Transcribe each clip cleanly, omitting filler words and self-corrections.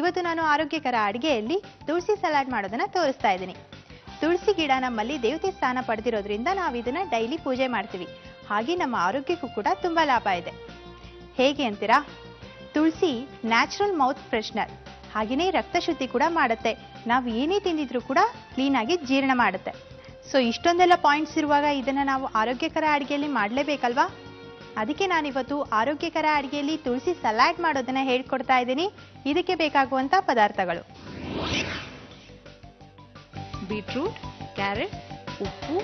ಇವತ್ತು ನಾನು ಆರೋಗ್ಯಕರ ಅಡಿಗೆಯಲ್ಲಿ ತುಳಸಿ ಸಲಾಡ್ ಮಾಡೋದನ್ನ ತೋರಿಸ್ತಾ ಇದ್ದೀನಿ. ತುಳಸಿ ಗಿಡ ನಮ್ಮಲ್ಲಿ ದೇವತೆ ಸ್ಥಾನ ಪಡೆದಿರೋದ್ರಿಂದ ನಾವು ಇದನ್ನ ಡೈಲಿ ಪೂಜೆ ಮಾಡ್ತೀವಿ. ಹಾಗೆ ನಮ್ಮ ಆರೋಗ್ಯಕ್ಕೂ ಕೂಡ ತುಂಬಾ ಲಾಭ ಇದೆ. ಹೇಗೆ ಅಂತೀರಾ? ತುಳಸಿ ನ್ಯಾಚುರಲ್ ಮೌತ್ ಫ್ರೆಶ್ನರ್, ಹಾಗೆಯೇ ರಕ್ತ ಶುದ್ಧಿ ಕೂಡ ಮಾಡುತ್ತೆ. ನಾವು ಏನೇ ತಿಂದಿದ್ರು ಕೂಡ ಕ್ಲೀನ್ ಆಗಿ ಜೀರ್ಣ ಮಾಡುತ್ತೆ. ಸೊ ಇಷ್ಟೊಂದೆಲ್ಲ ಪಾಯಿಂಟ್ಸ್ ಇರುವಾಗ ಇದನ್ನ ನಾವು ಆರೋಗ್ಯಕರ ಅಡಿಗೆಯಲ್ಲಿ ಮಾಡಲೇಬೇಕಲ್ವಾ? ಅದಕ್ಕೆ ನಾನಿವತ್ತು ಆರೋಗ್ಯಕರ ಅಡಿಗೆಯಲ್ಲಿ ತುಳಸಿ ಸಲಾಡ್ ಮಾಡೋದನ್ನ ಹೇಳ್ಕೊಡ್ತಾ ಇದ್ದೀನಿ. ಇದಕ್ಕೆ ಬೇಕಾಗುವಂತ ಪದಾರ್ಥಗಳು: ಬೀಟ್ರೂಟ್, ಕ್ಯಾರೆಟ್, ಉಪ್ಪು,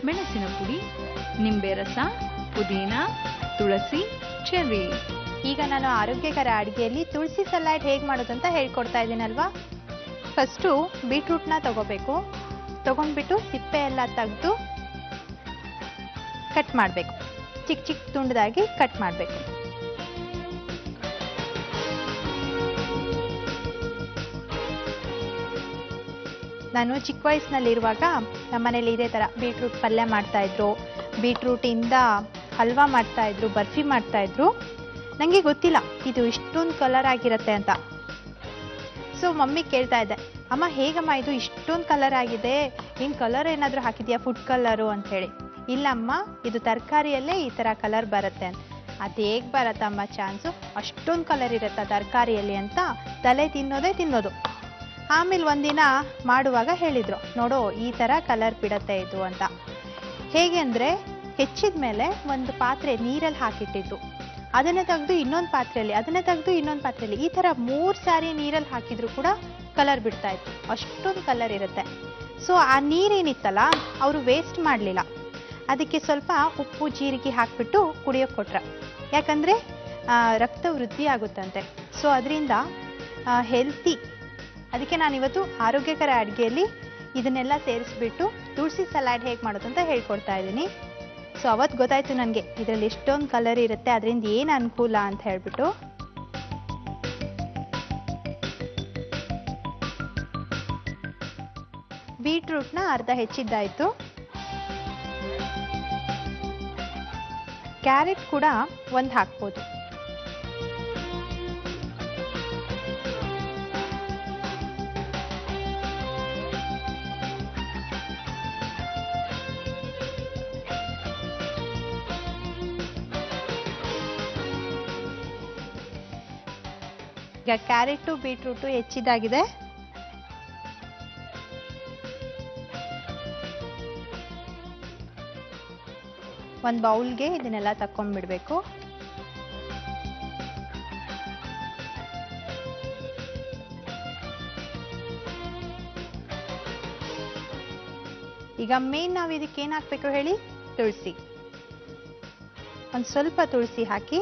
ಮೆಣಸಿನ ಪುಡಿ, ನಿಂಬೆ ರಸ, ಪುದೀನ, ತುಳಸಿ, ಚೆರ್ರಿ. ಈಗ ನಾನು ಆರೋಗ್ಯಕರ ಅಡಿಗೆಯಲ್ಲಿ ತುಳಸಿ ಸಲಾಡ್ ಹೇಗೆ ಮಾಡೋದು ಅಂತ ಹೇಳ್ಕೊಡ್ತಾ ಇದ್ದೀನಲ್ವಾ? ಫಸ್ಟು ಬೀಟ್ರೂಟ್ನ ತಗೋಬೇಕು. ತಗೊಂಡ್ಬಿಟ್ಟು ಸಿಪ್ಪೆ ಎಲ್ಲ ತೆಗೆದು ಕಟ್ ಮಾಡಬೇಕು. ಚಿಕ್ಕ ಚಿಕ್ಕ ತುಂಡದಾಗಿ ಕಟ್ ಮಾಡಬೇಕು. ನಾನು ಚಿಕ್ಕ ವಯಸ್ಸಿನಲ್ಲಿರುವಾಗ ನಮ್ಮನೇಲಿ ಇದೇ ಥರ ಬೀಟ್ರೂಟ್ ಪಲ್ಯ ಮಾಡ್ತಾಯಿದ್ರು, ಬೀಟ್ರೂಟಿಂದ ಹಲ್ವಾ ಮಾಡ್ತಾಯಿದ್ರು, ಬರ್ಫಿ ಮಾಡ್ತಾಯಿದ್ರು. ನನಗೆ ಗೊತ್ತಿಲ್ಲ ಇದು ಇಷ್ಟೊಂದು ಕಲರ್ ಆಗಿರುತ್ತೆ ಅಂತ. ಸೊ ಮಮ್ಮಿ ಕೇಳ್ತಾ ಇದ್ದೆ, ಅಮ್ಮ ಹೇಗಮ್ಮ ಇದು ಇಷ್ಟೊಂದು ಕಲರ್ ಆಗಿದೆ, ಏನು ಕಲರ್ ಏನಾದರೂ ಹಾಕಿದ್ಯಾ, ಫುಡ್ ಕಲರು ಅಂತ ಹೇಳಿ. ಇಲ್ಲಮ್ಮ, ಇದು ತರಕಾರಿಯಲ್ಲೇ ಈ ಥರ ಕಲರ್ ಬರುತ್ತೆ ಅಂತ. ಅದು ಹೇಗೆ ಬರತ್ತಮ್ಮ ಚಾನ್ಸು, ಅಷ್ಟೊಂದು ಕಲರ್ ಇರುತ್ತೆ ತರಕಾರಿಯಲ್ಲಿ ಅಂತ ತಲೆ ತಿನ್ನೋದು. ಆಮೇಲೆ ಒಂದಿನ ಮಾಡುವಾಗ ಹೇಳಿದರು, ನೋಡು ಈ ಥರ ಕಲರ್ ಬಿಡತ್ತೆ ಇದು ಅಂತ. ಹೇಗೆ ಅಂದರೆ, ಹೆಚ್ಚಿದ ಮೇಲೆ ಒಂದು ಪಾತ್ರೆ ನೀರಲ್ಲಿ ಹಾಕಿಟ್ಟಿದ್ದು, ಅದನ್ನು ತೆಗೆದು ಇನ್ನೊಂದು ಪಾತ್ರೆಯಲ್ಲಿ, ಅದನ್ನು ತೆಗೆದು ಇನ್ನೊಂದು ಪಾತ್ರೆಯಲ್ಲಿ, ಈ ಥರ 3 ಸಾರಿ ನೀರಲ್ಲಿ ಹಾಕಿದ್ರು ಕೂಡ ಕಲರ್ ಬಿಡ್ತಾ ಇತ್ತು. ಅಷ್ಟೊಂದು ಕಲರ್ ಇರುತ್ತೆ. ಸೊ ಆ ನೀರೇನಿತ್ತಲ್ಲ ಅವರು ವೇಸ್ಟ್ ಮಾಡಲಿಲ್ಲ. ಅದಕ್ಕೆ ಸ್ವಲ್ಪ ಉಪ್ಪು ಜೀರಿಗೆ ಹಾಕಿಬಿಟ್ಟು ಕುಡಿಯೋಕೆ ಕೊಟ್ರೆ. ಯಾಕಂದರೆ ರಕ್ತ ವೃದ್ಧಿ ಆಗುತ್ತಂತೆ. ಸೊ ಅದರಿಂದ ಹೆಲ್ತಿ. ಅದಕ್ಕೆ ನಾನಿವತ್ತು ಆರೋಗ್ಯಕರ ಅಡುಗೆಯಲ್ಲಿ ಇದನ್ನೆಲ್ಲ ಸೇರಿಸ್ಬಿಟ್ಟು ತುಳಸಿ ಸಲಾಡ್ ಹೇಗೆ ಮಾಡೋದು ಅಂತ ಹೇಳ್ಕೊಡ್ತಾ ಇದ್ದೀನಿ. ಸೊ ಅವತ್ತು ಗೊತ್ತಾಯ್ತು ನನಗೆ ಇದರಲ್ಲಿ ಎಷ್ಟೊಂದು ಕಲರ್ ಇರುತ್ತೆ, ಅದರಿಂದ ಏನು ಅನುಕೂಲ ಅಂತ ಹೇಳ್ಬಿಟ್ಟು. ಬೀಟ್ರೂಟ್ನ ಅರ್ಧ ಹೆಚ್ಚಿದ್ದಾಯಿತು. ಕ್ಯಾರೆಟ್ ಕೂಡ ಒಂದು ಹಾಕ್ಬೋದು. ಈಗ ಕ್ಯಾರೆಟು ಬೀಟ್ರೂಟು ಹೆಚ್ಚಿದಾಗಿದೆ. ಒಂದು ಬೌಲ್ಗೆ ಇದನ್ನೆಲ್ಲ ತಕೊಂಡ್ಬಿಡ್ಬೇಕು. ಈಗ ಮೇನ್ ನಾವು ಇದಕ್ಕೆ ಏನು ಹಾಕ್ಬೇಕು ಹೇಳಿ? ತುಳಸಿ. ಒಂದು ಸ್ವಲ್ಪ ತುಳಸಿ ಹಾಕಿ.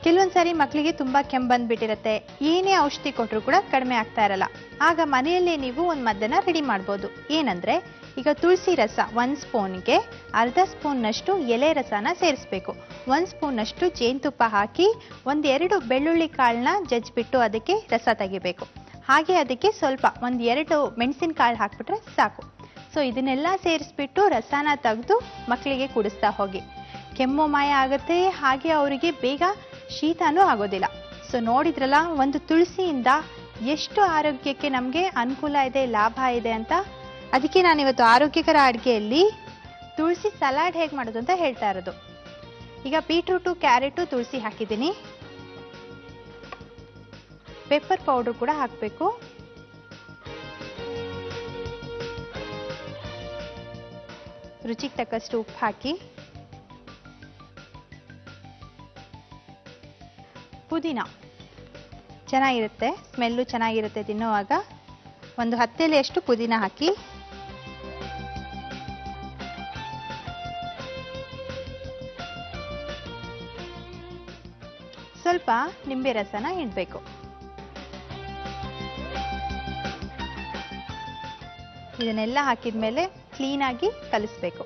ಕೆಲವೊಂದ್ಸಾರಿ ಮಕ್ಕಳಿಗೆ ತುಂಬಾ ಕೆಮ್ಮು ಬಂದ್ಬಿಟ್ಟಿರತ್ತೆ, ಏನೇ ಔಷಧಿ ಕೊಟ್ಟರು ಕೂಡ ಕಡಿಮೆ ಆಗ್ತಾ ಇರಲ್ಲ. ಆಗ ಮನೆಯಲ್ಲೇ ನೀವು ಒಂದು ಮದ್ದನ್ನ ರೆಡಿ ಮಾಡ್ಬೋದು. ಏನಂದ್ರೆ, ಈಗ ತುಳಸಿ ರಸ 1 ಸ್ಪೂನ್ಗೆ ಅರ್ಧ ಸ್ಪೂನ್ನಷ್ಟು ಎಲೆ ರಸನ ಸೇರಿಸ್ಬೇಕು. 1 ಸ್ಪೂನ್ನಷ್ಟು ಜೇನುತುಪ್ಪ ಹಾಕಿ 1-2 ಬೆಳ್ಳುಳ್ಳಿ ಕಾಳನ್ನ ಜಜ್ಜಿಬಿಟ್ಟು ಅದಕ್ಕೆ ರಸ ತೆಗಿಬೇಕು. ಹಾಗೆ ಅದಕ್ಕೆ ಸ್ವಲ್ಪ 1-2 ಮೆಣಸಿನಕಾಳು ಹಾಕ್ಬಿಟ್ರೆ ಸಾಕು. ಸೊ ಇದನ್ನೆಲ್ಲ ಸೇರಿಸ್ಬಿಟ್ಟು ರಸನ ತೆಗೆದು ಮಕ್ಕಳಿಗೆ ಕುಡಿಸ್ತಾ ಹೋಗಿ. ಕೆಮ್ಮು ಮಾಯ ಆಗುತ್ತೆ, ಹಾಗೆ ಅವರಿಗೆ ಬೇಗ ಶೀತನೂ ಆಗೋದಿಲ್ಲ. ಸೊ ನೋಡಿದ್ರಲ್ಲ, ಒಂದು ತುಳಸಿಯಿಂದ ಎಷ್ಟು ಆರೋಗ್ಯಕ್ಕೆ ನಮಗೆ ಅನುಕೂಲ ಇದೆ, ಲಾಭ ಇದೆ ಅಂತ. ಅದಕ್ಕೆ ನಾನಿವತ್ತು ಆರೋಗ್ಯಕರ ಅಡುಗೆಯಲ್ಲಿ ತುಳಸಿ ಸಲಾಡ್ ಹೇಗೆ ಮಾಡೋದು ಅಂತ ಹೇಳ್ತಾ ಇರೋದು. ಈಗ ಬೀಟ್ರೂಟು, ಕ್ಯಾರೆಟು, ತುಳಸಿ ಹಾಕಿದ್ದೀನಿ. ಪೆಪ್ಪರ್ ಪೌಡರ್ ಕೂಡ ಹಾಕಬೇಕು. ರುಚಿಗೆ ತಕ್ಕಷ್ಟು ಉಪ್ಪು ಹಾಕಿ. ಪುದೀನ ಚೆನ್ನಾಗಿರುತ್ತೆ, ಸ್ಮೆಲ್ಲು ಚೆನ್ನಾಗಿರುತ್ತೆ ತಿನ್ನುವಾಗ. ಒಂದು 10 ಎಲೆಯಷ್ಟು ಪುದೀನ ಹಾಕಿ. ಸ್ವಲ್ಪ ನಿಂಬೆ ರಸನ ಹಿಂಡಬೇಕು. ಇದನ್ನೆಲ್ಲ ಹಾಕಿದ್ಮೇಲೆ ಕ್ಲೀನಾಗಿ ಕಲಿಸ್ಬೇಕು.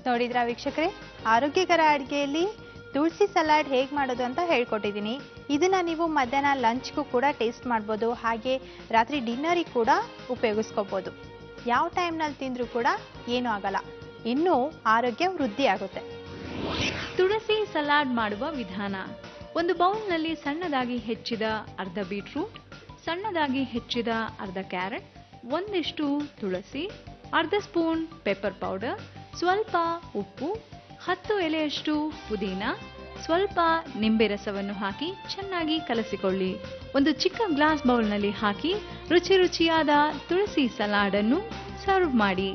ನೋಡಿದ್ರಾ ವೀಕ್ಷಕರೇ, ಆರೋಗ್ಯಕರ ಅಡುಗೆಯಲ್ಲಿ ತುಳಸಿ ಸಲಾಡ್ ಹೇಗೆ ಮಾಡೋದು ಅಂತ ಹೇಳ್ಕೊಟ್ಟಿದ್ದೀನಿ. ಇದನ್ನ ನೀವು ಮಧ್ಯಾಹ್ನ ಲಂಚ್ಗೂ ಕೂಡ ಟೇಸ್ಟ್ ಮಾಡ್ಬೋದು, ಹಾಗೆ ರಾತ್ರಿ ಡಿನ್ನರಿಗೆ ಕೂಡ ಉಪಯೋಗಿಸ್ಕೋಬೋದು. ಯಾವ ಟೈಮ್ನಲ್ಲಿ ತಿಂದರೂ ಕೂಡ ಏನೂ ಆಗಲ್ಲ, ಇನ್ನೂ ಆರೋಗ್ಯ ವೃದ್ಧಿ ಆಗುತ್ತೆ. ತುಳಸಿ ಸಲಾಡ್ ಮಾಡುವ ವಿಧಾನ. ಒಂದು ಬೌಲ್ನಲ್ಲಿ ಸಣ್ಣದಾಗಿ ಹೆಚ್ಚಿದ ಅರ್ಧ ಬೀಟ್ರೂಟ್, ಸಣ್ಣದಾಗಿ ಹೆಚ್ಚಿದ ಅರ್ಧ ಕ್ಯಾರೆಟ್, ಒಂದಿಷ್ಟು ತುಳಸಿ, ಅರ್ಧ ಸ್ಪೂನ್ ಪೆಪ್ಪರ್ ಪೌಡರ್, ಸ್ವಲ್ಪ ಉಪ್ಪು, 10 ಎಲೆಯಷ್ಟು ಪುದೀನ, ಸ್ವಲ್ಪ ನಿಂಬೆ ರಸವನ್ನು ಹಾಕಿ ಚೆನ್ನಾಗಿ ಕಲಸಿಕೊಳ್ಳಿ. ಒಂದು ಚಿಕ್ಕ ಗ್ಲಾಸ್ ಬೌಲ್ನಲ್ಲಿ ಹಾಕಿ ರುಚಿಯಾದ ತುಳಸಿ ಸಲಾಡ್ ಅನ್ನು ಸರ್ವ್ ಮಾಡಿ.